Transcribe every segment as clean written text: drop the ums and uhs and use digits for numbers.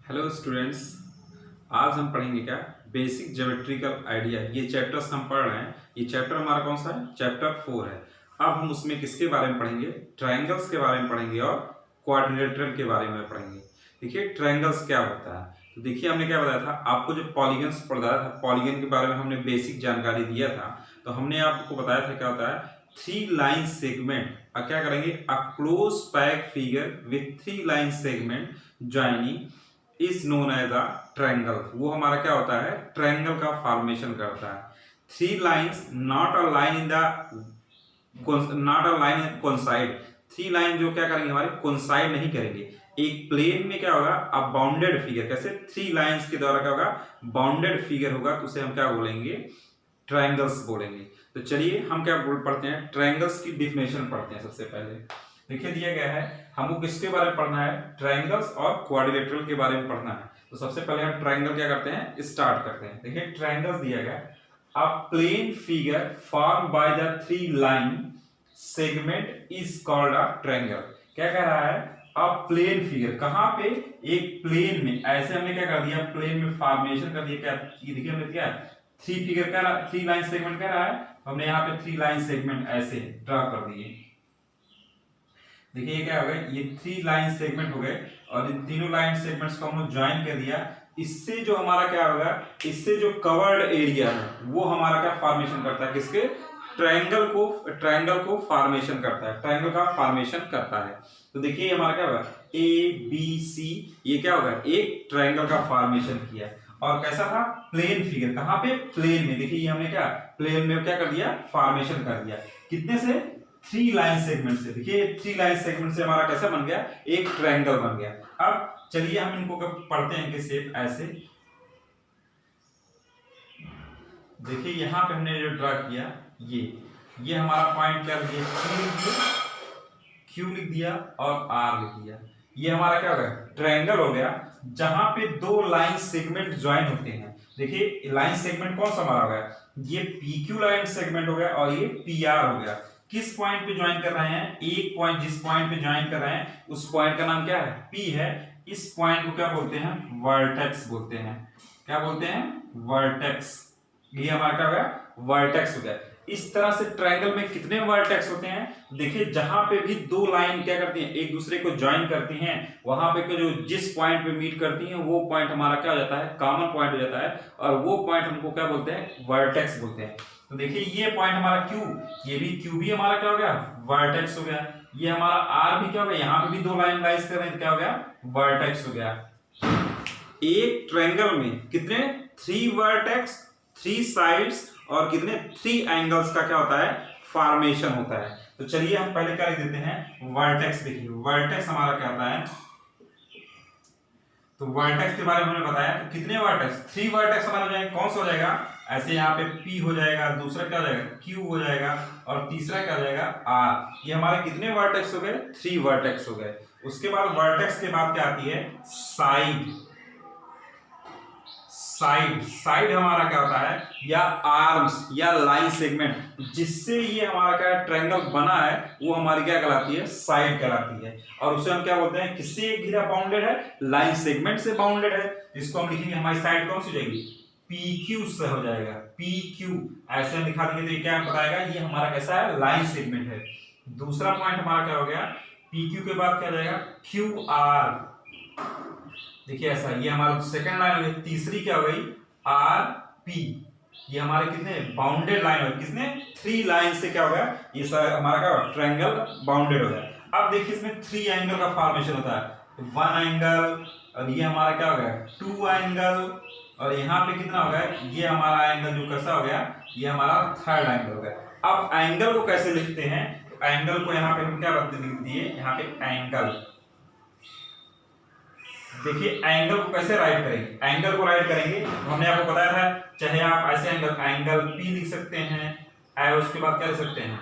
Hello students. आज हम पढ़ेंगे क्या बेसिक ज्योमेट्रिकल आइडिया। ये चैप्टर्स हम पढ़ रहे हैं। ये चैप्टर हमारा कौन सा है? चैप्टर 4 है। अब हम उसमें किसके बारे में पढ़ेंगे? ट्रायंगल्स के बारे में पढ़ेंगे और क्वाड्रिलेटरल के बारे में पढ़ेंगे। देखिए ट्रायंगल्स क्या होता है। तो देखिए हमने क्या बताया था आपको, जब पॉलीगन्स पढ़ाया था, पॉलीगन के बारे में हमने बेसिक जानकारी दिया था। तो हमने आपको बताया था क्या होता है, 3 लाइन सेगमेंट। अब क्या करेंगे, a close pack figure with 3 line segment joining is known as a triangle. वो हमारा क्या होता है, ट्रायंगल का फॉर्मेशन करता है। 3 lines not a line in the not a line coincide. 3 line जो क्या करेंगे, हमारे कोइंसाइड नहीं करेंगे। एक प्लेन में क्या होगा, अ बाउंडेड फिगर। कैसे? 3 लाइंस के द्वारा क्या होगा, बाउंडेड फिगर होगा, तो उसे हम क्या बोलेंगे, ट्रायंगल्स बोलेंगे। तो चलिए हम क्या पढ़ते हैं, ट्रायंगल्स की डिफिनेशन पढ़ते हैं। सबसे पहले देखिए दिया गया है हमको किसके बारे में पढ़ना है, ट्रायंगल्स और क्वाड्रिलेटरल के बारे में पढ़ना है। तो सबसे पहले हम ट्रायंगल क्या करते हैं, स्टार्ट करते हैं। देखिए ट्रायंगल्स दिया गया, a plane figure form by the 3 line segment is called a triangle. क्या कह रहा है, अब प्लेन फिगर कहां पे, एक प्लेन में। ऐसे हमने क्या कर दिया, प्लेन में फॉर्मेशन कर दिया। क्या देखिए हमने क्या 3 फिगर कह रहा, 3 लाइन सेगमेंट कह रहा है, हमने यहाँ पे 3 लाइन सेगमेंट ऐसे ड्रा कर दिए। देखिए ये क्या हो गया, ये 3 लाइन सेगमेंट हो गए और इन तीनों लाइन सेगमेंट्स को हम लोग ज्वाइन कर दिया। इससे जो हमारा क्या होगा, इससे जो कवर्ड एरिया है वो हमारा क्या फॉर्मेशन करता है, किसके, ट्रायंगल को फॉर्मेशन करता है, ट्रायंगल का फॉर्मेशन करता है। तो देखिए हमारा क्या होगा, ए बी सी, ये क्या होगा, एक ट्रायंगल का फॉर्मेशन किया। और कैसा था, प्लेन फिगर, कहां पे, प्लेन में। देखिए ये हमने क्या, प्लेन में क्या कर दिया, फॉर्मेशन कर दिया। कितने से, 3 लाइन सेगमेंट से। देखिए 3 लाइन सेगमेंट से हमारा कैसा बन गया, एक ट्रायंगल बन गया। अब चलिए हम इनको पढ़ते हैं कि शेप ऐसे। देखिए यहां पे हमने जो ड्रा किया, ये हमारा पॉइंट क्या लिया, क्यू लिख दिया और आर लिख दिया। ये हमारा क्या हो गया, ट्रायंगल हो गया, जहां पे 2 लाइन सेगमेंट ज्वाइन होते हैं। देखिए लाइन सेगमेंट कौन सा हमारा हो गया, ये पी क्यू लाइन सेगमेंट हो गया और ये पी आर हो गया। किस पॉइंट पे ज्वाइन कर रहे हैं, एक पॉइंट, जिस पॉइंट पे ज्वाइन कर रहे हैं उस पॉइंट का नाम क्या है, पी है। इस पॉइंट को क्या बोलते हैं, वर्टेक्स बोलते हैं। क्या बोलते हैं, वर्टेक्स। ये हमारा क्या हो गया, वर्टेक्स हो गया। इस तरह से ट्रायंगल में कितने वर्टेक्स होते हैं, देखिए जहां पे भी 2 लाइन क्या करती हैं, एक दूसरे को ज्वाइन करती हैं, वहां पे जो जिस पॉइंट पे मीट करती हैं वो पॉइंट हमारा क्या हो जाता है, कॉमन पॉइंट हो जाता है। और वो पॉइंट हमको क्या बोलते हैं, वर्टेक्स बोलते हैं। तो देखिए ये पॉइंट हमारा क्यू, ये भी क्यू भी हमारा क्या हो गया, वर्टेक्स हो गया। ये हमारा आर भी क्या हो गया, यहाँ पे भी 2 लाइन लाइज कर रहे हैं, क्या हो गया, वर्टेक्स हो गया। एक ट्रायंगल में कितने, 3 वर्टेक्स, 3 साइड्स और कितने, 3 एंगल्स का क्या होता है, फॉर्मेशन होता है। तो चलिए हम पहले क्या लिख देते हैं, वर्टेक्स। देखिए वर्टेक्स हमारा क्या होता है, तो वर्टेक्स के बारे में हमने बताया। तो कितने वर्टेक्स, 3 वर्टेक्स हमारा हो जाएगा, कौन सा हो जाएगा, ऐसे यहाँ पे P हो जाएगा, दूसरा क्या हो जाएगा, Q हो जाएगा और तीसरा क्या हो जाएगा, R। ये हमारे कितने वर्टेक्स हो गए, 3 वर्टेक्स हो गए। उसके बाद वर्टेक्स के बाद क्या आती है, साइड। साइड हमारा क्या होता है, या आर्म्स या लाइन सेगमेंट, जिससे ये हमारा क्या ट्रायंगल बना है वो हमारी क्या कहलाती है, साइड कहलाती है। और उसे हम क्या बोलते हैं, किससे घिरा, बाउंडेड है, लाइन सेगमेंट से बाउंडेड है। इसको हम लिखेंगे, हमारी साइड कौन सी हो जाएगी, PQ से हो जाएगा, PQ ऐसे हम दिखा देंगे। तो ये क्या बताएगा, ये हमारा कैसा है, लाइन सेगमेंट है। दूसरा पॉइंट हमारा क्या हो गया, PQ के बाद क्या हो जाएगा, QR। देखिए ऐसा, ये हमारा सेकंड लाइन हो गई। तीसरी क्या हो गई, RP। ये हमारे कितने, बाउंडेड लाइन हो गई, किसने, 3 लाइन से क्या हो गया, ये हमारा क्या ट्रायंगल बाउंडेड हो गया। अब देखिए इसमें 3 एंगल का फॉर्मेशन होता है, 1 एंगल, और ये हमारा क्या हो गया, 2 एंगल, और यहाँ पे कितना हो गया, ये हमारा एंगल जो कैसा हो गया, ये हमारा 3rd एंगल हो गया। अब एंगल को कैसे लिखते हैं, तो एंगल को यहाँ पे हम क्या लिख दिए, यहाँ पे एंगल। देखिए एंगल को कैसे राइट करेंगे, एंगल को राइट करेंगे, हमने आपको बताया था, चाहे आप ऐसे एंगल P लिख सकते हैं, उसके बाद क्या लिख सकते हैं,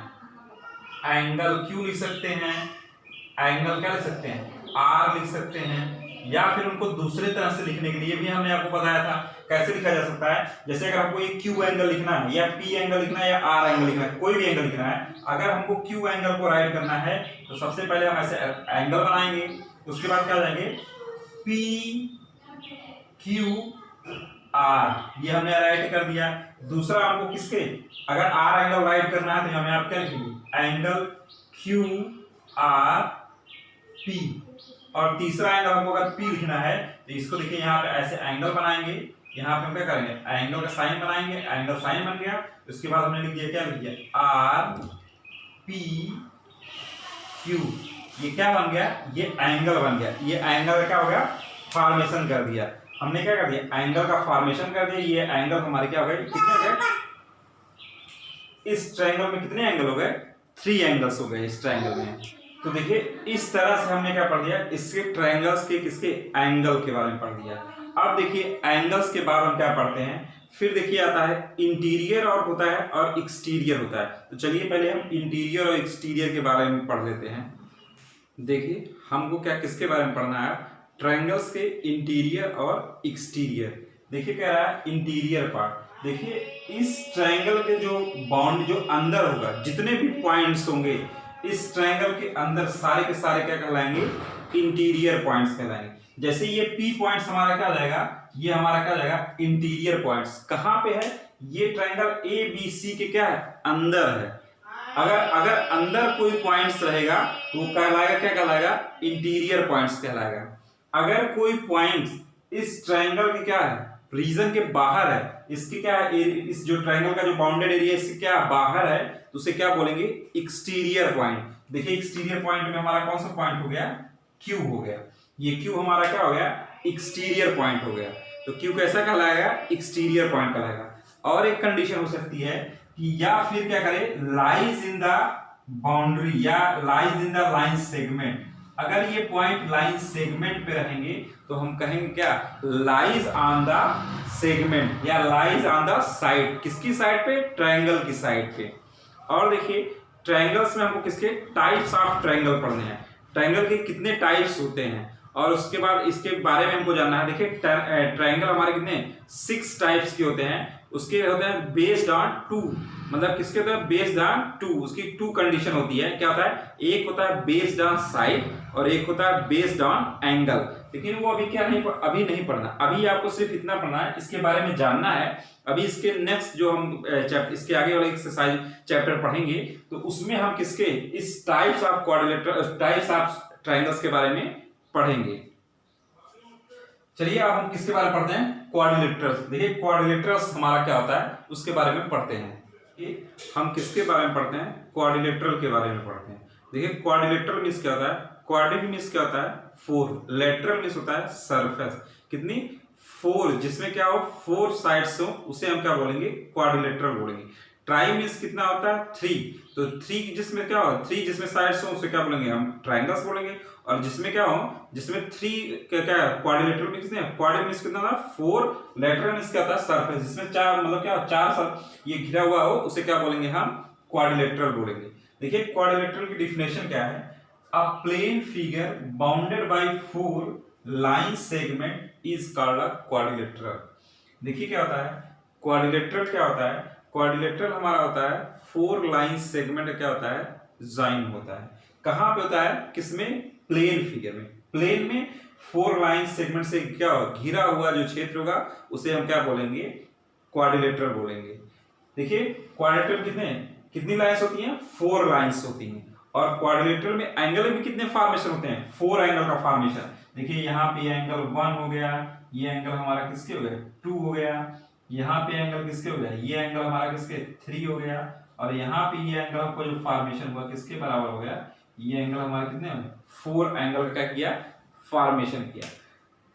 एंगल Q लिख सकते हैं, एंगल क्या लिख सकते हैं, R लिख सकते हैं। या फिर उनको दूसरे तरह से लिखने के लिए भी हमने आपको बताया था कैसे लिखा जा सकता है। जैसे अगर हमको ये Q एंगल लिखना है, या P एंगल लिखना है, या R एंगल लिखना है, कोई भी एंगल लिखना है, अगर हमको Q एंगल को राइट करना है तो सबसे पहले हम ऐसे एंगल बनाएंगे, उसके बाद क्या जाएंगे, P क्यू आर, ये हमने राइट कर दिया। दूसरा हमको किसके, अगर आर एंगल राइट करना है तो हमें आप क्या लिखेंगे, एंगल क्यू आर पी। और तीसरा एंगल हमको अगर पी लिखना है तो इसको देखिए यहाँ पे ऐसे एंगल बनाएंगे, यहाँ पे हम क्या करेंगे, एंगल का साइन बनाएंगे, एंगल साइन बन गया। उसके बाद हमने लिख दिया, क्या लिख दिया, आर पी क्यू, ये क्या बन गया, ये एंगल बन गया। ये एंगल क्या हो गया, फॉर्मेशन कर दिया हमने, क्या कर दिया, एंगल का फॉर्मेशन कर दिया। ये एंगल हमारे क्या हो गए, कितने हो गए, इस ट्रायंगल में कितने एंगल हो गए, 3 एंगल्स हो गए इस ट्रायंगल में। तो देखिए इस तरह से हमने क्या पढ़ दिया, इसके ट्रायंगल्स के किसके एंगल के बारे में पढ़ दिया। अब देखिए एंगल्स के बाद हम क्या पढ़ते हैं, फिर देखिए आता है इंटीरियर और होता है और एक्सटीरियर होता है। तो चलिए पहले हम इंटीरियर और एक्सटीरियर के बारे में पढ़ लेते हैं। देखिए हमको क्या किसके बारे में पढ़ना है, ट्रायंगल्स के इंटीरियर और एक्सटीरियर। देखिए कह रहा है इंटीरियर पार्ट। देखिए इस ट्रायंगल के जो बाउंड जो अंदर होगा, जितने भी पॉइंट्स होंगे इस ट्रायंगल के अंदर, सारे के सारे क्या कहलाएंगे, इंटीरियर पॉइंट्स कहलाएंगे। जैसे ये पी पॉइंट्स हमारा क्या जाएगा, ये हमारा क्या जाएगा, इंटीरियर पॉइंट्स। कहां पे है, ये ट्रायंगल ए बी सी के क्या है, अंदर है। अगर अंदर कोई पॉइंट्स रहेगा तो वो कहलाएगा, क्या कहलाएगा, इंटीरियर पॉइंट्स कहलाएगा। अगर कोई पॉइंट्स इस ट्रायंगल के क्या है, रीजन के बाहर है, इसकी क्या है, इस जो ट्रायंगल का जो बाउंडेड एरिया इससे क्या बाहर है, तो उसे क्या बोलेंगे, एक्सटीरियर पॉइंट। देखिए एक्सटीरियर पॉइंट में हमारा कौन सा पॉइंट हो गया, क्यू हो गया। ये क्यू हमारा क्या हो गया, एक्सटीरियर पॉइंट हो गया। तो क्यू कैसा कहलाएगा, एक्सटीरियर पॉइंट कहलाएगा। और एक कंडीशन हो सकती है कि या फिर क्या करे, लाइज इन द बाउंड्री या lies in the line segment. अगर ये पॉइंट लाइन सेगमेंट पे रहेंगे तो हम कहेंगे क्या, लाइज ऑन द सेगमेंट या लाइज ऑन द साइड। किसकी साइड पे, ट्रायंगल की साइड पे। और देखिए ट्रायंगल्स में हमको किसके टाइप्स ऑफ ट्रायंगल पढ़ने हैं, ट्रायंगल के कितने टाइप्स होते हैं, और उसके बाद इसके बारे में हमको जानना है। देखिए ट्रायंगल हमारे कितने 6 टाइप्स के होते हैं। उसके होते हैं बेस्ड ऑन 2, मतलब किसके होते हैं, बेस्ड ऑन 2। उसकी 2 कंडीशन होती है, क्या होता है, एक होता है बेस्ड ऑन साइड और एक होता है बेस्ड ऑन एंगल। लेकिन वो अभी क्या नहीं, अभी नहीं पढ़ना, अभी आपको सिर्फ इतना पढ़ना है, इसके बारे में जानना है। अभी इसके नेक्स्ट जो हम इसके आगे वाले एक्सरसाइज चैप्टर पढ़ेंगे तो उसमें हम किसके, इस types of quadrilateral, types of triangles के बारे में पढ़ेंगे। चलिए अब हम किसके बारे में पढ़ते हैं, क्वाड्रिलेटरल्स। देखिए क्वाड्रिलेटरल्स हमारा क्या होता है उसके बारे में पढ़ते हैं। हम किसके बारे में पढ़ते हैं, क्वाड्रिलेटरल के बारे में पढ़ते हैं। देखिए क्वाड्रिलेटरल मींस क्या होता है, क्वाड्रिक मींस क्या होता है 4, लेटरल मींस होता है सरफेस, कितनी 4, जिसमें क्या हो 4 साइड्स हो, उसे हम क्या बोलेंगे, क्वाड्रिलेटरल बोलेंगे। ट्राई मींस कितना होता है 3, तो 3 जिसमें क्या हो, 3 जिसमें साइड्स हो उसे क्या बोलेंगे, हम ट्रायंगल्स बोलेंगे। और जिसमें क्या हो, जिसमें 3 क्या है, क्वाड्रिलेटरल मींस कितने, क्वाड्रिक मींस कितना होता है 4, लेटरल मींस क्या होता है सरफेस, जिसमें 4 मतलब क्या 4 ये घिरा हुआ हो उसे क्या बोलेंगे, हम क्वाड्रिलेटरल बोलेंगे। देखिए क्वाड्रिलेटरल की डिफिनेशन क्या है, a plane figure bounded by 4 line segment is called a quadrilateral. देखिए क्या होता है, क्वाड्रिलेटरल क्या होता है, क्वाड्रिलेटरल हमारा होता है 4 लाइन सेगमेंट क्या होता है, ज्वाइन होता है। कहां पे होता है, किसमें, प्लेन फिगर में। प्लेन में 4 लाइन सेगमेंट से क्या होगा, घिरा हुआ जो क्षेत्र होगा उसे हम क्या बोलेंगे, क्वाड्रिलेटरल बोलेंगे। देखिए क्वाड्रिलेटरल कितनी लाइंस होती हैं, 4 लाइंस होती हैं। और क्वाड्रिलेटरल में एंगल में कितने फॉर्मेशन होते हैं, 4 एंगल का फॉर्मेशन। देखिए यहाँ पे एंगल 1 हो गया, ये एंगल हमारा किसके हो गया 2 हो गया, यहाँ पे एंगल किसके हो गया, ये एंगल हमारा किसके 3 हो गया, और यहाँ पे ये एंगल हमको जो फॉर्मेशन हुआ किसके बराबर हो गया, ये एंगल हमारा कितने 4 एंगल का क्या किया, फॉर्मेशन किया।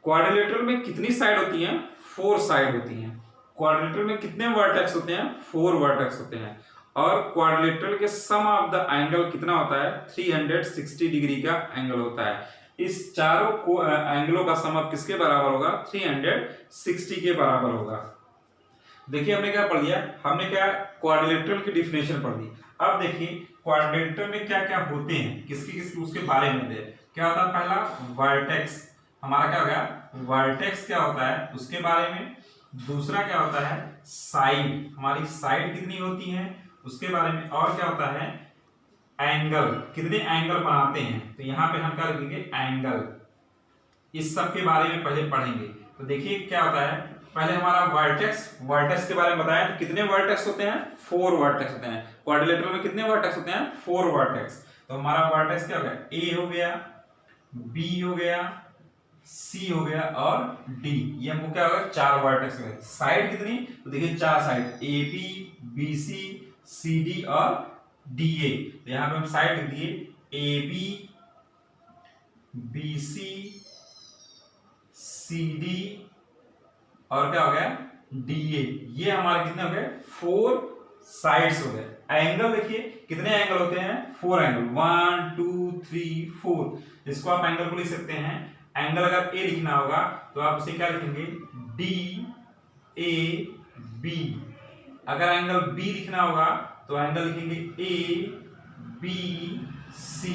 क्वाड्रिलेटरल में कितनी साइड होती हैं, 4 साइड होती हैं। क्वाड्रिलेटरल में कितने वर्टेक्स होते हैं, 4 वर्टेक्स होते हैं। और क्वाड्रिलेटरल के सम ऑफ द एंगल कितना होता है, 360 डिग्री का एंगल होता है। इस चारों को एंगलों का सम ऑफ किसके बराबर होगा, 360 के बराबर होगा। देखिए हमने क्या पढ़ लिया, हमने क्या क्वाड्रिलेटरल की डिफिनेशन पढ़ ली। अब देखिए क्वाड्रिलेटरल में क्या क्या होते हैं, किसकी उसके बारे में दे। क्या होता है, पहला वर्टेक्स, हमारा क्या हो गया वर्टेक्स क्या होता है उसके बारे में। दूसरा क्या होता है साइड, हमारी साइड कितनी होती है उसके बारे में। और क्या होता है एंगल, कितने एंगल बनाते हैं, तो यहाँ पे हम क्या लिखेंगे एंगल। इस सब के बारे में पहले पढ़ेंगे। तो देखिए क्या होता है, पहले हमारा वर्टेक्स के बारे में बताया। तो कितने वर्टेक्स होते हैं? 4 वर्टेक्स होते हैं। क्वाड्रिलेटरल में कितने वर्टेक्स होते हैं? 4 वर्टेक्स। तो हमारा वर्टेक्स क्या हो गया? ए हो गया, बी हो गया, सी हो गया और डी। ये हमको क्या होगा? 4 वर्टेक्स हो गए। साइड कितनी? तो देखिए 4 side, A B, B C, C D और डी ए। तो यहां पे हम साइड लिख दिए, A B, B C, C D और क्या हो गया? D A. ये हमारे कितने हो गए? 4 साइड्स हो गए। एंगल देखिए कितने एंगल होते हैं? 4 एंगल, 1 2 3 4। इसको आप एंगल को लिख सकते हैं। एंगल अगर ए लिखना होगा तो आप उसे क्या लिखेंगे? D A B. अगर एंगल बी लिखना होगा तो एंगल लिखेंगे ए बी सी।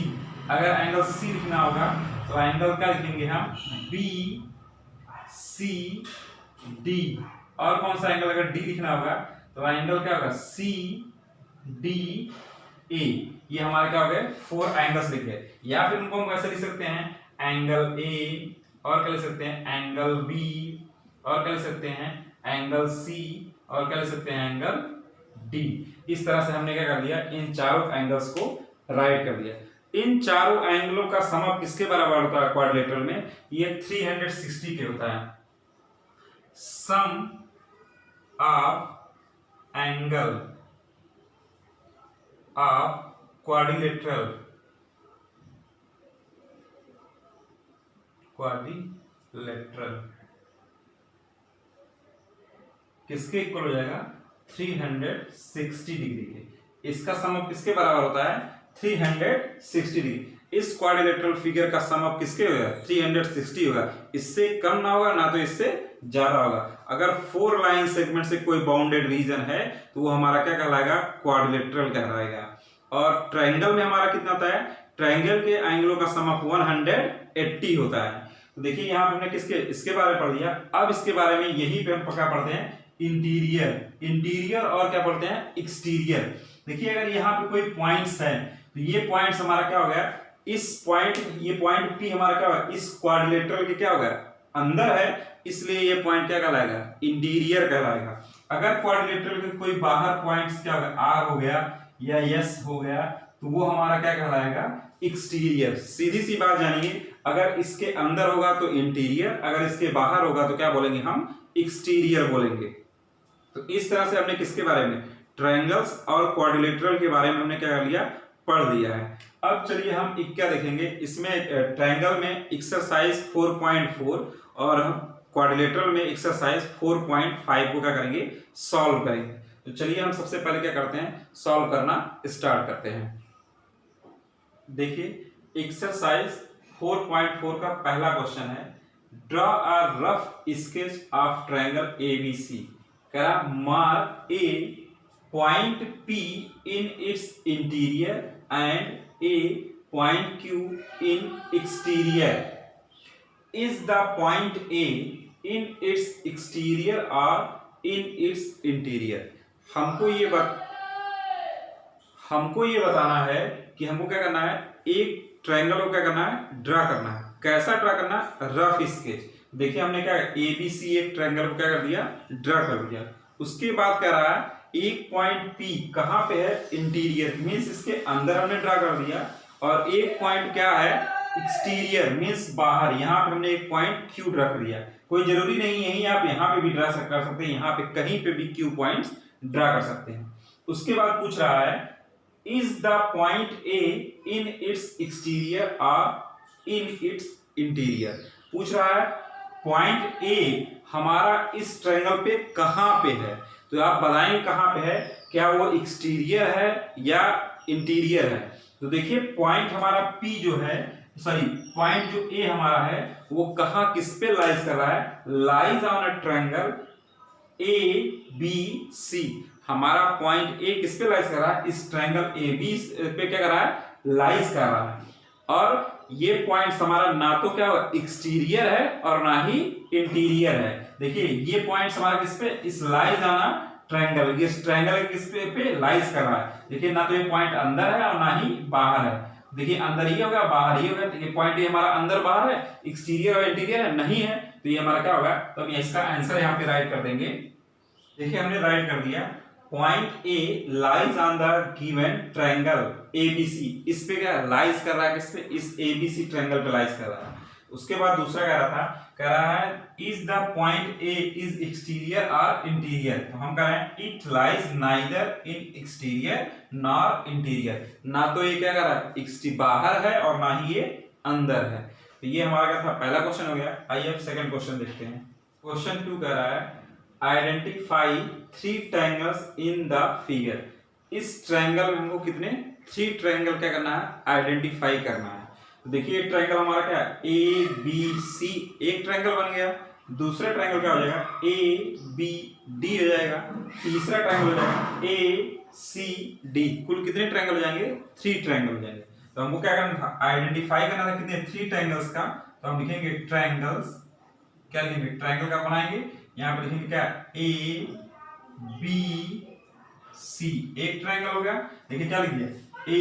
अगर एंगल सी लिखना होगा तो एंगल क्या लिखेंगे हम? B C D. और कौन सा एंगल अगर डी लिखना होगा तो एंगल क्या होगा? C D A. ये हमारे क्या हो गए? 4 एंगल्स लिख गए। या फिर उनको हम कैसे लिख सकते हैं? एंगल ए और क्या लिख सकते हैं? एंगल बी और क्या लिख सकते हैं? एंगल सी और क्या लिख सकते हैं? Angle D. इस तरह से हमने क्या कर दिया? इन चारों एंगल्स को राइट कर दिया। इन चारों एंगलों का सम अब किसके बराबर होता है क्वाड्रिलेटरल में? ये 360 के होता है। सम ऑफ एंगल ऑफ क्वाड्रिलेटरल किसके इक्वल हो जाएगा? 360 डिग्री के। इसका सम ऑफ किसके बराबर होता है? 360 डिग्री। इस क्वाड्रिलेटरल फिगर का सम ऑफ किसके होगा? 360 होगा। इससे कम ना होगा ना तो इससे ज्यादा होगा। अगर 4 लाइन सेगमेंट से कोई बाउंडेड रीजन है तो वो हमारा क्या कहलाएगा? क्वाड्रिलेटरल कहलाएगा। और ट्रायंगल में हमारा कितना होता है? ट्रायंगल के एंगलों का सम ऑफ 180 होता है। तो देखिए यहाँ पे हमने इसके बारे में पढ़ लिया। अब इसके बारे में यही पे हम क्या पढ़ते हैं? इंटीरियर और क्या पढ़ते हैं? एक्सटीरियर। देखिए अगर यहाँ पे कोई पॉइंट्स है तो ये पॉइंट्स हमारा क्या हो गया? इस पॉइंट, ये पॉइंट पी हमारा क्या होगा? इस क्वाड्रिलेटरल के क्या होगा? अंदर है, इसलिए ये पॉइंट क्या कहलाएगा? इंटीरियर कहलाएगा। अगर क्वाड्रिलेटरल के कोई बाहर पॉइंट्स क्या होगा? आर हो गया या एस हो गया तो वो हमारा क्या कहलाएगा? एक्सटीरियर। सीधी सी बात जानिए, अगर इसके अंदर होगा तो इंटीरियर, अगर इसके बाहर होगा तो क्या बोलेंगे हम? एक्सटीरियर बोलेंगे। तो इस तरह से हमने किसके बारे में? ट्रायंगल्स और क्वाड्रिलेटरल के बारे में हमने क्या कर लिया? पढ़ लिया है। अब चलिए हम एक क्या देखेंगे इसमें, ट्रायंगल में एक्सरसाइज 4.4 और हम क्वाड्रिलेटरल में एक्सरसाइज 4.5 को क्या करेंगे? सॉल्व करेंगे। तो चलिए हम सबसे पहले क्या करते हैं? सॉल्व करना स्टार्ट करते हैं। देखिए एक्सरसाइज 4.4 का पहला क्वेश्चन है, draw a rough sketch of triangle ABC. कह रहा mark A point P in its interior and A point Q in exterior. Is the point A in its exterior और इन इट्स इंटीरियर। हमको ये बताना है कि हमको क्या करना है? एक ट्रायंगल को क्या करना है? ड्रा करना है। कैसा ड्रा करना है? Rough sketch. देखिए हमने क्या एबीसी एक ट्रायंगल को क्या कर दिया? ड्रा कर दिया। उसके बाद कह रहा है एक पॉइंट पी कहां पे है? इंटीरियर, मींस इसके अंदर हमने ड्रा कर दिया। और एक पॉइंट क्या है? एक्सटीरियर, मींस बाहर। यहां पे हमने एक पॉइंट क्यू ड्रा कर दिया। कोई जरूरी नहीं है, आप यहाँ पे भी ड्रा कर सकते हैं, यहाँ पे कहीं पे भी क्यू पॉइंट्स ड्रा कर सकते हैं। उसके बाद पूछ रहा है is the point A in its exterior और इन इट्स इंटीरियर। पूछ रहा है पॉइंट ए हमारा इस ट्रायंगल पे कहां पे है? तो आप बताएंगे कहां पे है, क्या वो एक्सटीरियर है या इंटीरियर है? तो देखिए पॉइंट हमारा पी जो है, सॉरी पॉइंट जो ए हमारा है वो कहां किस पे लाइज कर रहा है? Lies on a triangle A B C. हमारा पॉइंट ए किस पे लाइज कर रहा है? इस ट्रायंगल ए बी पे क्या कर रहा है? लाइज कर रहा है। और ये पॉइंट हमारा ना तो क्या एक्सटीरियर है और ना ही इंटीरियर है। देखिए ये पॉइंट हमारा किस पे? इस लाइज ऑन अ ट्रायंगल, इस ट्रायंगल किस पे लाइज कर रहा है। देखिए ना तो ये पॉइंट अंदर है और ना ही बाहर है। देखिए अंदर ही होगा बाहर ही होगा, तो ये पॉइंट ये हमारा अंदर बाहर है, एक्सटीरियर और इंटीरियर है नहीं है, तो ये हमारा क्या होगा, तो हम इसका आंसर यहाँ पे राइट कर देंगे। देखिए हमने राइट कर दिया, point A lies on the given triangle ABC, इस पे क्या लाइज कर रहा है, किस पे, इस एबीसी ट्रायंगल पे लाइज कर रहा है। उसके बाद दूसरा कह रहा था, कह रहा है is the point A is exterior और इंटीरियर, तो हम कह रहे हैं it lies neither in exterior nor interior, ना तो ये क्या कर रहा है बाहर है और ना ही ये अंदर है। तो ये हमारा क्या था, पहला क्वेश्चन हो गया। आइए अब सेकंड क्वेश्चन देखते हैं। क्वेश्चन 2 कह रहा है identify 3 triangles in the figure, इस ट्रायंगल में हमको कितने 3 ट्रायंगल क्या करना है, आइडेंटिफाई करना है। तो देखिए ट्रायंगल हमारा क्या है, ए बी सी, एक ट्रायंगल बन गया, दूसरा ट्रायंगल क्या हो जाएगा, ए बी डी हो जाएगा, तीसरा ट्रायंगल हो जाएगा ए सी डी, कुल कितने ट्रायंगल हो जाएंगे, 3 ट्रायंगल हो जाएंगे। तो हमको क्या करना था, आइडेंटिफाई करना था कितने 3 ट्रायंगल्स का, तो हम लिखेंगे ट्रायंगल्स, क्या लिखेंगे, ट्रायंगल का बनाएंगे, यहाँ पे लिखेंगे क्या, ए बी सी, एक ट्रायंगल हो गया। देखिए क्या लिख दिया, ए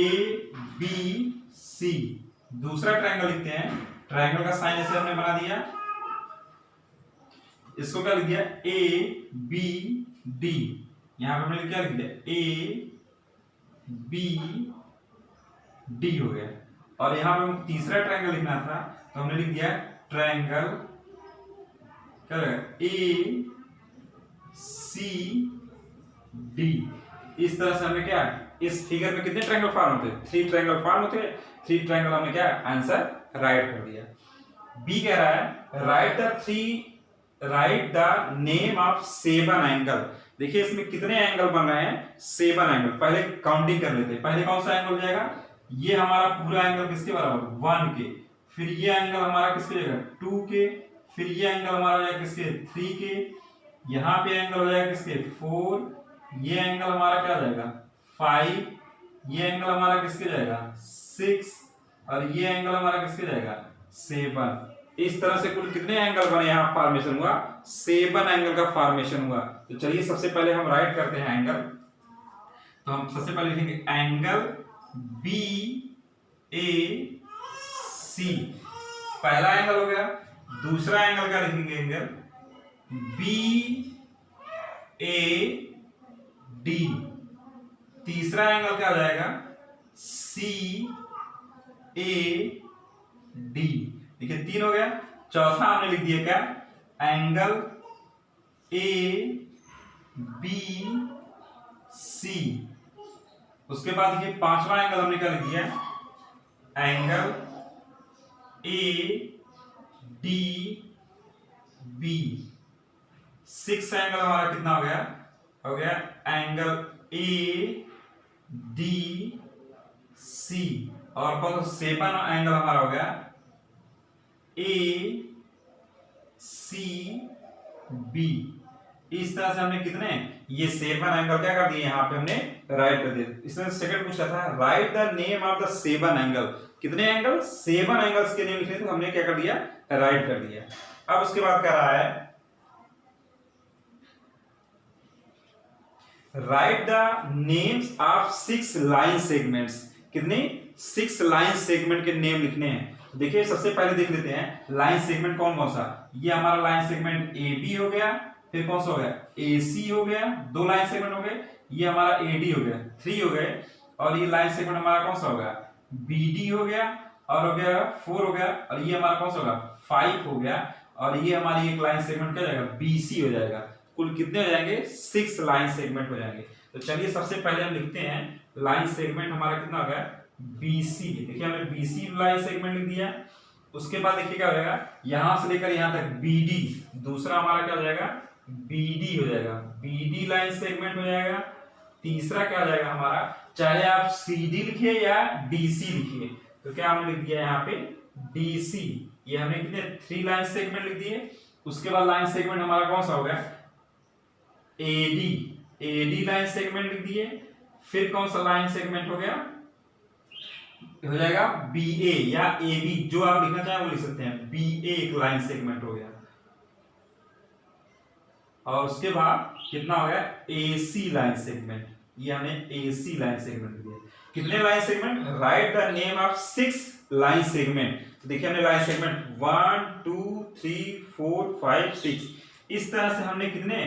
बी सी, दूसरा ट्रायंगल लिखते हैं, ट्रायंगल का साइन ऐसे हमने बना दिया, इसको क्या लिख दिया, ए बी डी, यहां पे हमने क्या लिख दिया, ए बी डी हो गया। और यहां पे हमको तीसरा ट्रायंगल लिखना था, तो हमने लिख दिया ट्रायंगल क्या लगेगा, ए सी डी। इस तरह से हमें क्या, इस फिगर में कितने ट्रायंगल फॉर्म होते हैं, 3 ट्रायंगल फॉर्म होते हैं, 3 ट्रायंगल हमने क्या आंसर राइट कर दिया। बी कह रहा है right the name of 7 angle, देखिए इसमें कितने एंगल बन रहे हैं, 7 एंगल। पहले काउंटिंग कर लेते हैं, पहले कौन सा एंगल हो जाएगा, ये हमारा पूरा एंगल किसके बराबर, 1 के, फिर ये एंगल हमारा किसके जाएगा, 2 के, फिर ये एंगल हमारा हो जाएगा किसके, 3 के, यहाँ पे एंगल हो जाएगा किसके, 4, ये एंगल हमारा क्या हो जाएगा 5, ये एंगल हमारा किसके जाएगा 6, और ये एंगल हमारा किसके जाएगा 7। इस तरह से कुल कितने एंगल बने, यहाँ फॉर्मेशन हुआ 7 एंगल का फॉर्मेशन हुआ। तो चलिए सबसे पहले हम राइट करते हैं एंगल, तो हम सबसे पहले लिखेंगे एंगल बी ए सी, पहला एंगल हो गया। दूसरा एंगल क्या लिखेंगे, एंगल बी ए डी, तीसरा एंगल क्या हो जाएगा, सी ए डी, देखिए 3 हो गया। चौथा हमने लिख दिया क्या, एंगल ए बी सी। उसके बाद देखिए 5वां एंगल हमने क्या लिख दिया, angle A D B. 6 angle हमारा कितना हो गया एंगल ए डी सी, और कौन सा 7 एंगल हमारा हो गया ए सी बी। इस तरह से हमने कितने, ये 7 एंगल क्या कर दिए, यहाँ पे हमने राइट कर दिया। इसमें सेकंड पूछा था right the name of the 7 angle, कितने एंगल, 7 एंगल्स के नेम लिखे, तो हमने क्या कर दिया, राइट कर दिया। अब उसके बाद कह रहा है right the names of 6 line segments, कितने 6 लाइन सेगमेंट के नेम लिखने हैं। देखिए सबसे पहले देख लेते हैं लाइन सेगमेंट कौन कौन सा, ये हमारा लाइन सेगमेंट ए बी हो गया, फिर कौन सा हो गया ए सी हो गया, 2 लाइन सेगमेंट हो गए, ये हमारा ए डी हो गया 3 हो गए, और ये लाइन सेगमेंट हमारा कौन सा होगा बी डी हो गया, और हो गया 4 हो गया, और ये हमारा कौन सा होगा 5 हो गया, और ये हमारी एक लाइन सेगमेंट क्या हो जाएगा बी सी हो जाएगा। कुल कितने हो जाएंगे 6 लाइन सेगमेंट हो जाएंगे। तो चलिए सबसे पहले हम लिखते हैं लाइन सेगमेंट हमारा कितना हो गया BC, देखिए हमने BC लाइन सेगमेंट लिख दिया। उसके बाद देखिए क्या हो जाएगा, यहां से लेकर यहां तक BD, दूसरा हमारा क्या हो जाएगा BD हो जाएगा, BD लाइन सेगमेंट हो जाएगा। तीसरा क्या हो जाएगा हमारा, चाहे आप CD लिखिए या DC लिखिए, तो क्या हमने लिख दिया यहाँ पे DC, ये हमने कितने 3 लाइन सेगमेंट लिख दिए। उसके बाद लाइन सेगमेंट हमारा कौन सा हो गया AD लाइन सेगमेंट लिख दिए। फिर कौन सा लाइन सेगमेंट हो गया, हो जाएगा BA या AB, जो आप लिखना चाहें वो लिख सकते हैं, BA एक लाइन सेगमेंट हो गया। और उसके बाद कितना हो गया AC लाइन सेगमेंट, ये हमें AC लाइन सेगमेंट दिया। कितने line segment? Right the name of 6 line segment. तो देखिए हमने लाइन सेगमेंट 1 2 3 4 5 6 इस तरह से हमने कितने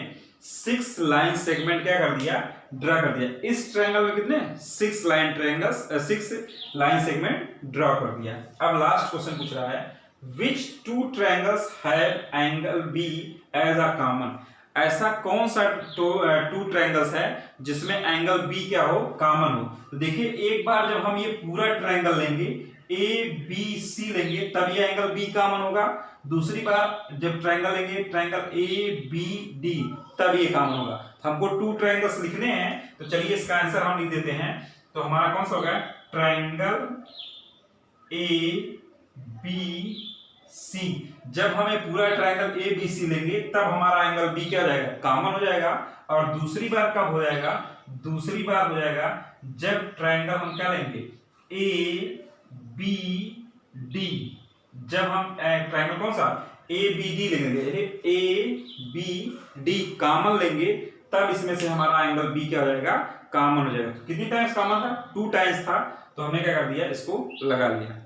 6 लाइन सेगमेंट क्या कर दिया, ड्रा कर दिया। इस ट्रायंगल में कितने 6 line triangles 6 line segment draw कर दिया। अब लास्ट क्वेश्चन पूछ रहा है which two triangles have angle B as a common। ऐसा कौन सा टू ट्रायंगल्स है जिसमें एंगल बी क्या हो, कॉमन हो। तो देखिए एक बार जब हम ये पूरा ट्रायंगल लेंगे ए बी सी लेंगे तब ये एंगल बी कॉमन होगा। दूसरी बार जब ट्रायंगल लेंगे ट्रायंगल ए बी डी तब ये कॉमन होगा। तो हमको टू ट्रायंगल्स लिखने हैं तो चलिए इसका आंसर हम लिख देते हैं। तो हमारा कौन सा होगा, ट्रायंगल ए बी सी। जब हमें पूरा ट्रायंगल ए बी सी लेंगे तब हमारा एंगल बी क्या हो जाएगा, कॉमन हो जाएगा। और दूसरी बार कब हो जाएगा, दूसरी बार हो जाएगा जब ट्रायंगल हम क्या लेंगे ए बी डी। जब हम ट्रायंगल कौन सा ए बी डी लेंगे, ए बी डी कॉमन लेंगे तब इसमें से हमारा एंगल बी क्या हो जाएगा, कॉमन हो जाएगा। तो कितनी टाइम्स कॉमन था, 2 टाइम्स था। तो हमने क्या कर दिया, इसको लगा लिया।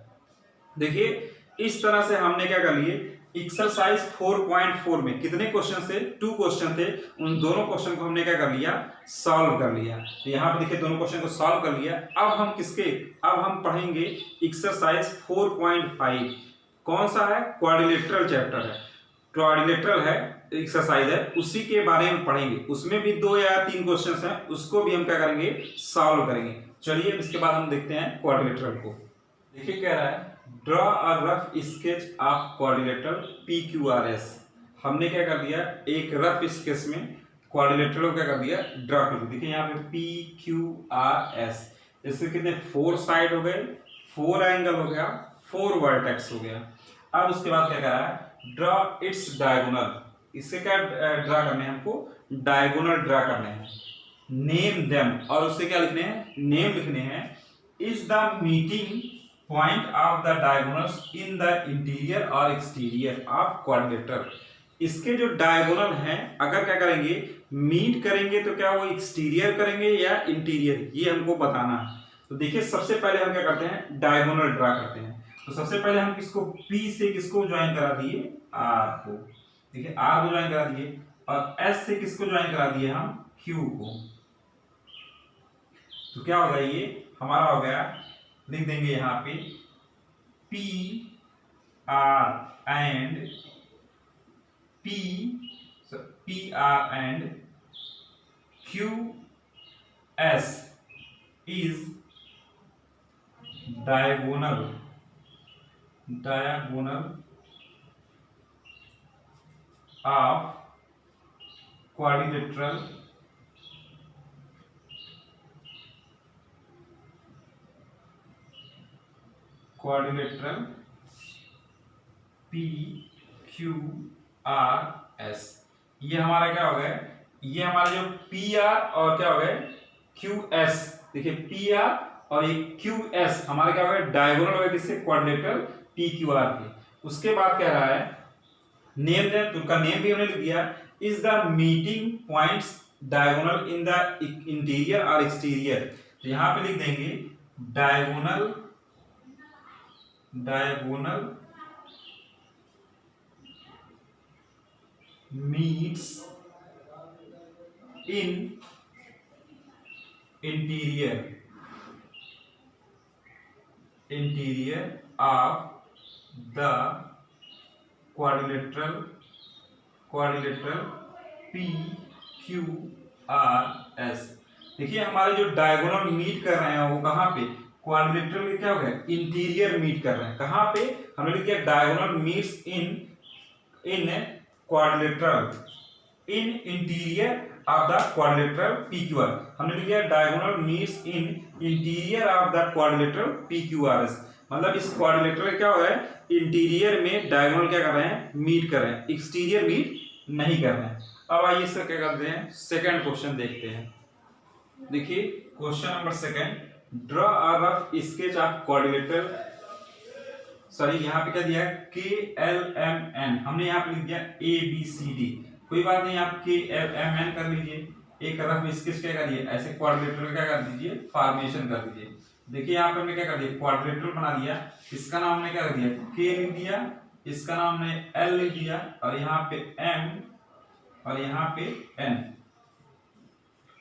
देखिए इस तरह से हमने क्या कर लिए, एक्सरसाइज 4.4 में कितने क्वेश्चन थे, 2 क्वेश्चन थे। उन दोनों क्वेश्चन को हमने क्या कर लिया, सॉल्व कर लिया। तो यहाँ पे देखिए दोनों क्वेश्चन को सॉल्व कर लिया। अब हम किसके, अब हम पढ़ेंगे एक्सरसाइज 4.5। कौन सा है, क्वाड्रिलेटरल चैप्टर है, क्वाड्रिलेटरल है एक्सरसाइज है, उसी के बारे में पढ़ेंगे। उसमें भी 2 या 3 क्वेश्चन हैं, उसको भी हम क्या करेंगे, सॉल्व करेंगे। चलिए इसके बाद हम देखते हैं क्वाड्रिलेटरल को। देखिए कह रहा है draw a rough sketch of quadrilateral PQRS। हमने क्या कर दिया, एक रफ स्केच में क्वाड्रिलेटरल को क्या कर दिया, ड्रॉ कर दिया। देखिए यहाँ पे PQRS, इसके कितने 4 साइड हो गए, 4 एंगल हो गया, 4 वर्टेक्स हो गया। अब उसके बाद क्या कर रहा है, ड्रॉ इट्स डायगोनल। इससे क्या ड्रा करने हैं, हमको डायगोनल ड्रा करने हैं। नेम देम, और उससे क्या लिखने हैं, नेम लिखने हैं। Is the meeting point of the diagonals in the interior और एक्सटीरियर ऑफ क्वाड्रिलेटरल। इसके जो डायगोनल हैं अगर क्या करेंगे, मीट करेंगे तो क्या वो एक्सटीरियर करेंगे या इंटीरियर, ये हमको बताना है। तो देखिए सबसे पहले हम क्या करते हैं, डायगोनल ड्रा करते हैं। तो सबसे पहले हम किसको P से किसको ज्वाइन करा दिए, R को। देखिए R को ज्वाइन करा दिए, और S से किसको ज्वाइन करा दिए, हम Q को। तो क्या होगा, ये हमारा हो गया, लिख देंगे यहाँ पे P R and Q S is diagonal of quadrilateral PQRS। ये हमारा क्या हो गया, ये हमारा जो PR और क्या हो गया QS। देखिए PR और ये QS हमारा क्या हो गया, डायगोनल हो गया किससे, क्वाड्रिलेटरल PQR के। उसके बाद कह रहा है नेम देम, तो उनका नेम भी हमने लिख दिया। Is the meeting points diagonal in the interior और एक्सटीरियर। तो यहाँ पे लिख देंगे diagonal meets in interior of the quadrilateral PQRS। देखिए हमारे जो डायगोनल मीट कर रहे हैं वो कहाँ पे, क्वाड्रिलेटरल के क्या हो गया, इंटीरियर मीट कर रहे हैं। कहाँ पे, हमने लिख दिया diagonal meets in quadrilateral in interior of the quadrilateral PQR। हमने लिख दिया diagonal meets in interior of the quadrilateral PQRS। मतलब इस क्वाड्रिलेटरल क्या हो रहा है, इंटीरियर में डायगोनल क्या कर रहे हैं, मीट कर रहे हैं, एक्सटीरियर मीट नहीं कर रहे हैं। अब आइए इसका क्या करते हैं, सेकंड क्वेश्चन देखते हैं। देखिए question number second, draw a rough sketch of quadrilateral, sorry यहाँ पे क्या दिया है, KLMN। हमने यहाँ पे लिख दिया ABCD, कोई बात नहीं, आप KLMN कर लीजिए। एक रफ स्केच क्या करिए, ऐसे क्वाड्रिलेटरल क्या कर दीजिए, फॉर्मेशन कर दीजिए। देखिए यहाँ पे हमने क्या कर दिया, क्वाड्रिलेटरल बना दिया, इसका नाम हमने क्या कर दिया, के लिख दिया, इसका नाम हमने एल लिख दिया, और यहाँ पे एम और यहाँ पे एन।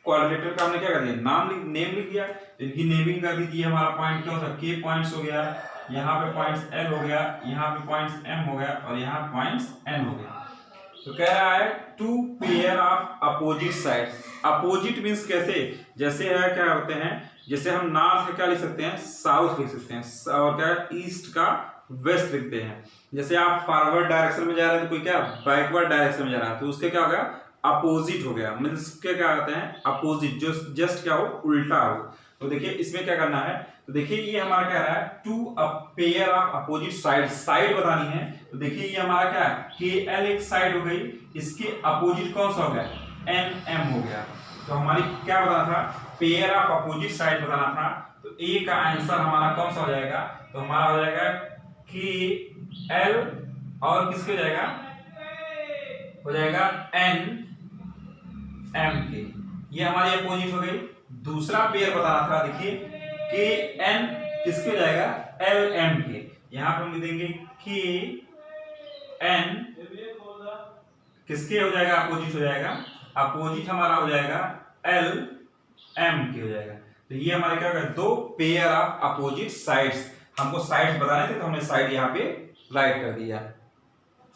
क्वाड्रिलेटरल का हमने क्या कर दिया, नेम लिख दिया, तो इनकी नेमिंग कर दीजिए। हमारा पॉइंट क्या होता है, के पॉइंट्स हो गया, यहाँ पे पॉइंट्स एल हो गया, यहाँ पे पॉइंट्स एम हो गया, और यहाँ पॉइंट्स एन हो गया। तो कह रहा है two pair of opposite sides. Opposite means कैसे, जैसे है क्या होते हैं, जैसे हम नॉर्थ का क्या लिख सकते हैं, साउथ लिख सकते हैं, और क्या ईस्ट का वेस्ट लिखते हैं। जैसे आप फॉरवर्ड डायरेक्शन में जा रहे हैं तो कोई क्या बैकवर्ड डायरेक्शन में जा रहा है, तो उसके क्या हो गया, अपोजिट हो गया। मींस के क्या कहते हैं, अपोजिट, जो जस्ट क्या हो, उल्टा हो। तो देखिए इसमें क्या करना है, तो देखिए ये हमारा क्या रहा है, two a pair of opposite side, side बतानी है। तो देखिए ये हमारा क्या है, के एल एक साइड हो गई, इसके अपोजिट कौन सा हो गया, एन एम हो गया। तो हमारी क्या बताना था, पेयर ऑफ अपोजिट साइड बताना था। तो ए का आंसर हमारा कौन सा हो जाएगा, तो हमारा हो जाएगा के एल और किसके हो जाएगा, हो जाएगा एन एम के। ये हमारी अपोजिट हो गई। दूसरा पेयर बताना था, देखिए के एन किसके हो जाएगा, एल एम के। यहां पर हम लिख देंगे के एन किसके हो जाएगा, अपोजिट हो जाएगा, अपोजिट हमारा हो जाएगा एल एम के हो जाएगा। तो ये हमारे क्या होगा, दो पेयर ऑफ अपोजिट साइड्स। हमको साइड्स बताने थे तो हमने साइड यहाँ पे राइट कर दिया।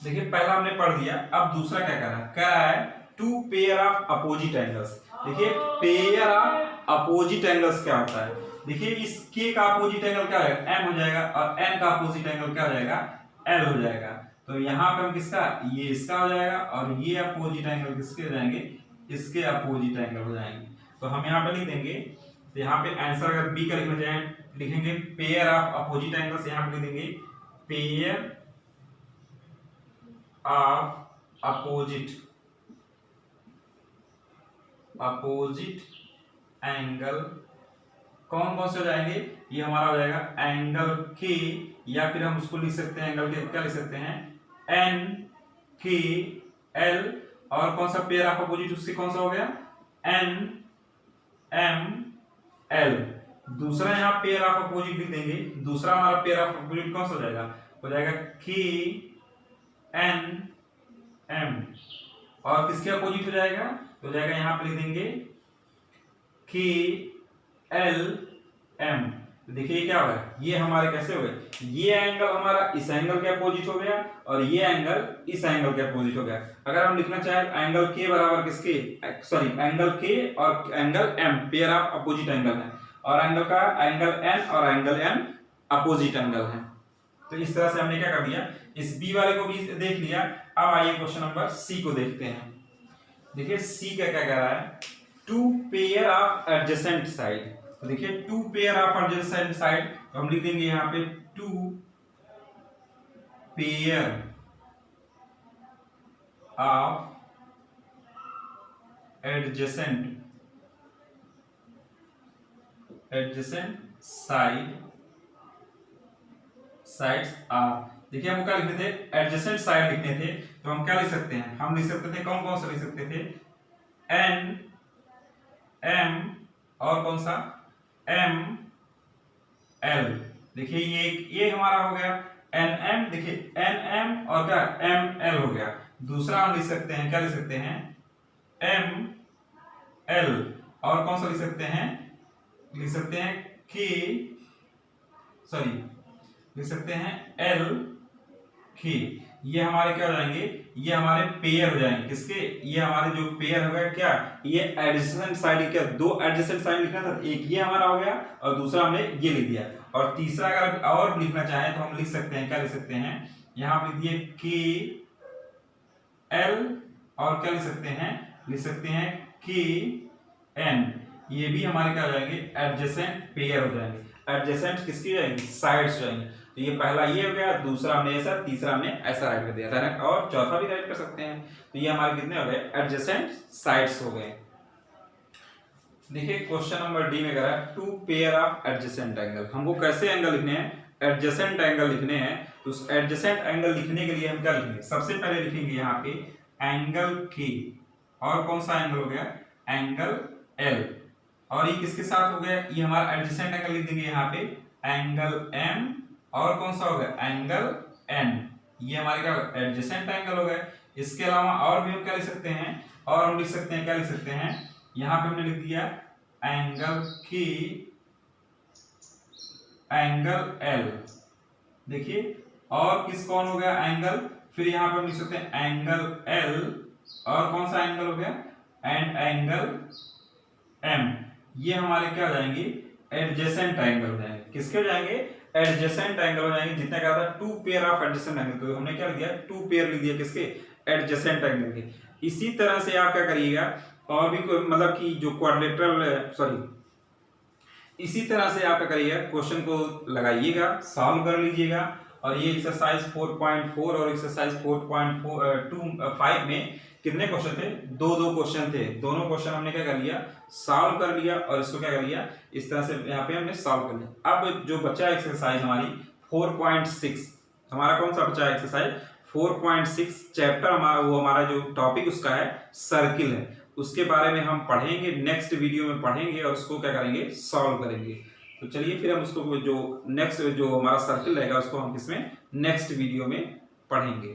देखिए पहला हमने पढ़ दिया, अब दूसरा क्या कह रहा है two pair of opposite angles. देखिए पेयर ऑफ अपोजिट एंगल्स क्या होता है, देखिए इस के का अपोजिट एंगल क्या है, एम हो जाएगा, और एन का अपोजिट एंगल क्या हो जाएगा, एल हो जाएगा। तो यहाँ पे हम किसका, ये इसका हो जाएगा, और ये अपोजिट एंगल किसके हो जाएंगे, इसके अपोजिट एंगल हो जाएंगे। तो हम यहाँ पे लिख देंगे, तो यहाँ पे आंसर अगर बी का लिखना चाहें लिखेंगे पेयर ऑफ अपोजिट एंगल्स, यहाँ पे लिख देंगे पेयर ऑफ अपोजिट एंगल कौन कौन से हो जाएंगे, ये हमारा हो जाएगा एंगल के, या फिर हम उसको लिख सकते हैं एंगल के क्या लिख सकते हैं, एन के एल, और कौन सा पेयर ऑफ अपोजिट उससे कौन सा हो गया, एन एम एल। दूसरा यहाँ पेयर ऑफ अपोजिट लिख देंगे, दूसरा हमारा पेयर ऑफ अपोजिट कौन सा हो जाएगा के एन एम, और किसके अपोजिट हो जाएगा, तो हो जाएगा यहाँ पे लिख देंगे के एल एम। तो देखिए ये क्या होगा, ये हमारे कैसे हो गए, ये एंगल हमारा इस एंगल के अपोजिट हो गया, और ये एंगल इस एंगल के अपोजिट हो गया। अगर हम लिखना चाहें एंगल के बराबर किसके, सॉरी एंगल के और angle M pair of opposite angle है, और एंगल का एंगल एन और एंगल एम अपोजिट एंगल है। तो इस तरह से हमने क्या कर दिया, इस बी वाले को भी देख लिया। अब आइए क्वेश्चन नंबर सी को देखते हैं। देखिए सी क्या क्या कह रहा है, two pair of adjacent side. तो देखिए two pair of adjacent side, तो हम लिख देंगे यहाँ पे two pair of adjacent sides are. देखिए हम क्या लिखते थे, एडजेसेंट साइड लिखने थे, तो हम क्या लिख सकते हैं, हम लिख सकते थे कौन कौन सा लिख सकते थे, एन एम और कौन सा एम एल। देखिए ये हमारा हो गया एन एम, देखिए एन एम और क्या एम एल हो गया। दूसरा हम लिख सकते हैं, क्या लिख सकते हैं, एम एल, और कौन सा लिख सकते हैं, लिख सकते हैं के, सॉरी लिख सकते हैं एल के। ये हमारे क्या हो जाएंगे, ये हमारे पेयर हो जाएंगे किसके, ये हमारे जो पेयर हो गया क्या, ये एडजेसेंट साइड, क्या दो एडजेसेंट साइड लिखना था, एक ये हमारा हो गया और दूसरा हमने ये लिख दिया। और तीसरा अगर और लिखना चाहें तो हम लिख सकते हैं, क्या लिख सकते हैं, यहां पे दिए के एल, और क्या लिख सकते हैं के एन। ये भी हमारे क्या हो जाएंगे, एडजेसेंट पेयर हो जाएंगे, एडजेसेंट किसकी हो जाएंगे, साइड्स हो जाएंगे। तो ये पहला ये हो गया, दूसरा हमने ऐसा, तीसरा हमने ऐसा राइट कर दिया था, और चौथा भी राइट कर सकते हैं। तो ये हमारे कितने हो गए, एडजेसेंट साइड्स हो गए। देखिए क्वेश्चन नंबर डी में कह रहा है two pair of adjacent angle. हमको कैसे एंगल लिखने हैं, एडजेसेंट एंगल लिखने हैं। तो उस एडजेसेंट एंगल लिखने के लिए हम क्या लिखेंगे, सबसे पहले लिखेंगे यहाँ पे एंगल के, और कौन सा एंगल हो गया, एंगल एल, और ये किसके साथ हो गया, ये हमारा एडजेसेंट एंगल लिख देंगे यहाँ पे एंगल एम, और कौन सा हो गया एंगल एन, ये हमारे क्या एडजेसेंट एंगल हो गए। इसके अलावा और भी हम क्या लिख सकते हैं, और हम लिख सकते हैं, क्या लिख सकते हैं, यहाँ पे हमने लिख दिया एंगल की एंगल एल, देखिए, और किस कौन हो गया एंगल, फिर यहाँ पे हम लिख सकते हैं एंगल एल, और कौन सा एंगल हो गया एंड एंगल एम, ये हमारे क्या हो जाएंगे एडजेसेंट एंगल हो जाएंगे। किसके हो जाएंगे एडजेसेंट एंगल हो जाएंगे। जितने कहा था two pair of adjacent angle, तो हमने क्या लिख दिया टू पेयर लिख दिया किसके एडजेसेंट एंगल के। इसी तरह से आप क्या करिएगा, और भी कोई मतलब कि जो क्वाड्रिलेटरल सॉरी, इसी तरह से आप क्या करिएगा क्वेश्चन को लगाइएगा, सॉल्व कर लीजिएगा। और ये एक्सरसाइज 4.4 और एक्सरसाइज 4.25 में कितने क्वेश्चन थे, दो क्वेश्चन थे, दोनों क्वेश्चन हमने क्या कर लिया सॉल्व कर लिया, और इसको क्या कर लिया इस तरह से यहाँ पे हमने सॉल्व कर लिया। अब जो बचा एक्सरसाइज हमारी 4.6, हमारा कौन सा बचा एक्सरसाइज 4.6 चैप्टर हमारा, वो हमारा जो टॉपिक उसका है सर्किल है, उसके बारे में हम पढ़ेंगे, नेक्स्ट वीडियो में पढ़ेंगे और उसको क्या करेंगे सॉल्व करेंगे। तो चलिए फिर हम उसको जो नेक्स्ट जो हमारा सर्किल रहेगा उसको हम किसमें नेक्स्ट वीडियो में पढ़ेंगे।